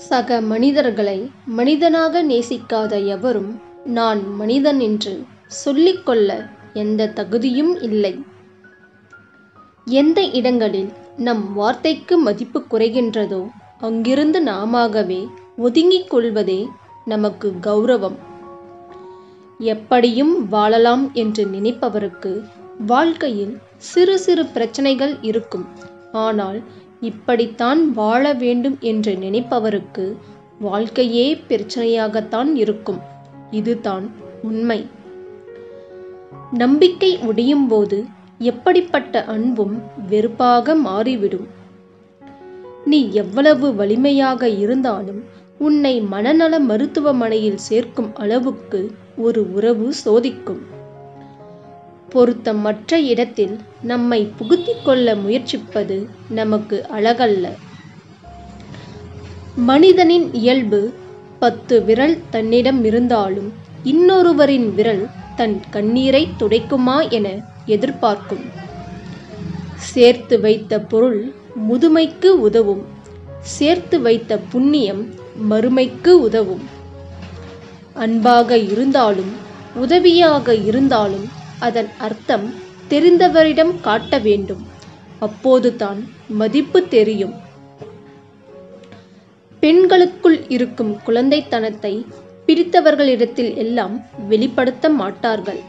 சக மனிதர்களை மனிதனாக நேசிக்காத எவரும் நான் மனிதன் என்று சொல்லிக்கொள்ள எந்த தகுதியும் இல்லை. எந்த இடங்களில் நம் வார்த்தைக்கு மதிப்பு குறைகின்றதோ அங்கிருந்து நாமாகவே ஒதுங்கிக் கொள்வதே நமக்கு கௌரவம். எப்படியும் வாழலாம் என்று நினைப்பவருக்கு வாழ்க்கையில் சிறு சிறு பிரச்சனைகள் இருக்கும். ஆனால் இப்படித்தான் வாழ வேண்டும் என்று நினைப்பவருக்கு வாழ்க்கையே பிரச்சனையாகத்தான் இருக்கும். இதுதான் உண்மை. நம்பிக்கை உடையும் போது எப்படிப்பட்ட அன்பும் வெறுப்பாக மாறிவிடும். நீ எவ்வளவு வலிமையாக இருந்தாலும் உன்னை மனநல மருத்துவமனையில் சேர்க்கும் அளவுக்கு ஒரு உறவு சோதிக்கும். பொருத்தமற்ற இடத்தில் நம்மை புகுத்திக் கொள்ள முயற்சிப்பது நமக்கு அழகல்ல. மனிதனின் இயல்பு 10 விரல் தன்னிடம் இருந்தாலும் இன்னொருவரின் விரல் தன் கண்ணீரை துடைக்குமா என எதிர்பார்க்கும். சேர்த்து வைத்த பொருள் முதுமைக்கு உதவும். சேர்த்து வைத்த புண்ணியம் மறுமைக்கு உதவும். அன்பாக இருந்தாலும் உதவியாக இருந்தாலும் அதன் அர்த்தம் தெரிந்தவரிடம் காட்ட வேண்டும். அப்போதுதான் மதிப்பு தெரியும். பெண்களுக்குள் இருக்கும் குழந்தைத்தனத்தை பிடித்தவர்களிடத்தில் எல்லாம் வெளிப்படுத்த மாட்டார்கள்.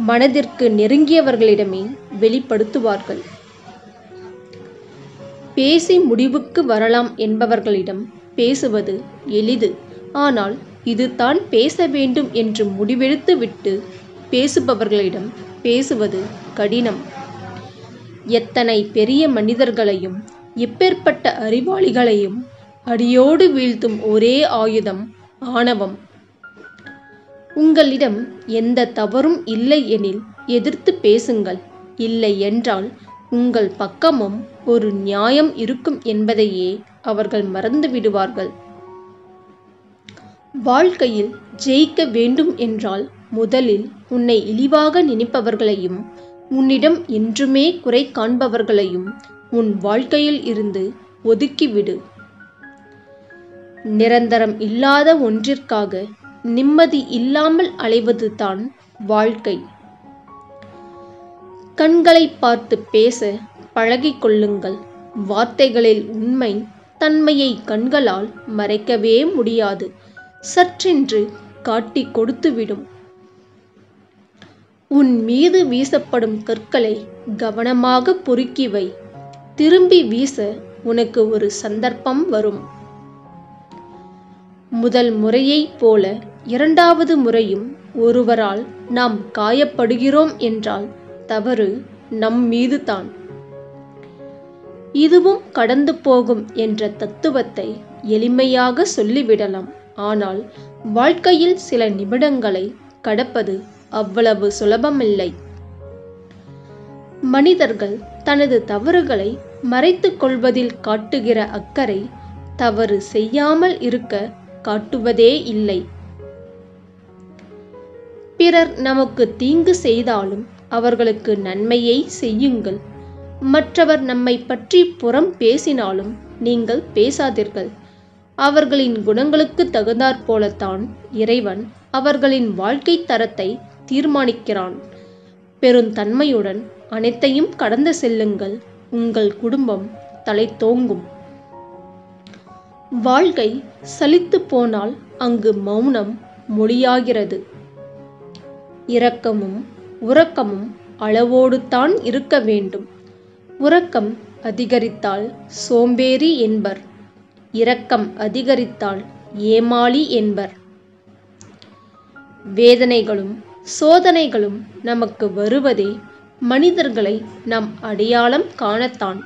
மனதிற்கு நெருங்கியவர்களிடமே வெளிப்படுத்துவார்கள். பேசி முடிவுக்கு வரலாம் என்பவர்களிடம் பேசுவது எளிது. ஆனால் இதுதான் பேச வேண்டும் என்று முடிவெடுத்து விட்டு பேசுபவர்களிடம் பேசுவது கடினம். எத்தனை பெரிய மனிதர்களையும் எப்பேற்பட்ட அறிவாளிகளையும் அடியோடு வீழ்த்தும் ஒரே ஆயுதம் ஆணவம். உங்களிடம் எந்த தவறும் இல்லை எனில் எதிர்த்து பேசுங்கள். இல்லை என்றால் உங்கள் பக்கமும் ஒரு நியாயம் இருக்கும் என்பதையே அவர்கள் மறந்து விடுவார்கள். வாழ்க்கையில் ஜெயிக்க வேண்டும் என்றால் முதலில் உன்னை இழிவாக நினைப்பவர்களையும் உன்னிடம் என்றுமே குறை காண்பவர்களையும் உன் வாழ்க்கையில் இருந்து ஒதுக்கிவிடு. நிரந்தரம் இல்லாத ஒன்றிற்காக நிம்மதி இல்லாமல் அலைவது தான் வாழ்க்கை. கண்களை பார்த்து பேச பழகிக் கொள்ளுங்கள். வார்த்தைகளில் உண்மை தன்மையை கண்களால் மறைக்கவே முடியாது. சற்றென்று காட்டி கொடுத்துவிடும். உன் மீது வீசப்படும் கற்களை கவனமாக பொறுக்கி வை. திரும்பி வீச உனக்கு ஒரு சந்தர்ப்பம் வரும். முதல் முறையைப் போல இரண்டாவது முறையும் ஒருவரால் நாம் காயப்படுகிறோம் என்றால் தவறு நம் மீது தான். இதுவும் கடந்து போகும் என்ற தத்துவத்தை எளிமையாக சொல்லிவிடலாம். ஆனால் வாழ்க்கையில் சில நிமிடங்களை கடப்பது அவ்வளவு சுலபமில்லை. மனிதர்கள் தனது தவறுகளை மறைத்துக் கொள்வதில் காட்டுகிற அக்கறை தவறு செய்யாமல் இருக்க காட்டுவதே இல்லை. பிறர் நமக்கு தீங்கு செய்தாலும் அவர்களுக்கு நன்மையை செய்யுங்கள். மற்றவர் நம்மை பற்றி புறம் பேசினாலும் நீங்கள் பேசாதீர்கள். அவர்களின் குணங்களுக்கு தகுந்தாற்போலத்தான் இறைவன் அவர்களின் வாழ்க்கை தரத்தை தீர்மானிக்கிறான். பெருந்தன்மையுடன் அனைத்தையும் கடந்து செல்லுங்கள். உங்கள் குடும்பம் தலை தோங்கும். வாழ்க்கை சலித்து போனால் அங்கு மௌனம் மொழியாகிறது. இரக்கமும் உறக்கமும் அளவோடு தான் இருக்க வேண்டும். உறக்கம் அதிகரித்தால் சோம்பேறி என்பர். இரக்கம் அதிகரித்தால் ஏமாளி என்பர். வேதனைகளும் சோதனைகளும் நமக்கு வருவதே மனிதர்களை நாம் அடையாளம் காணத்தான்.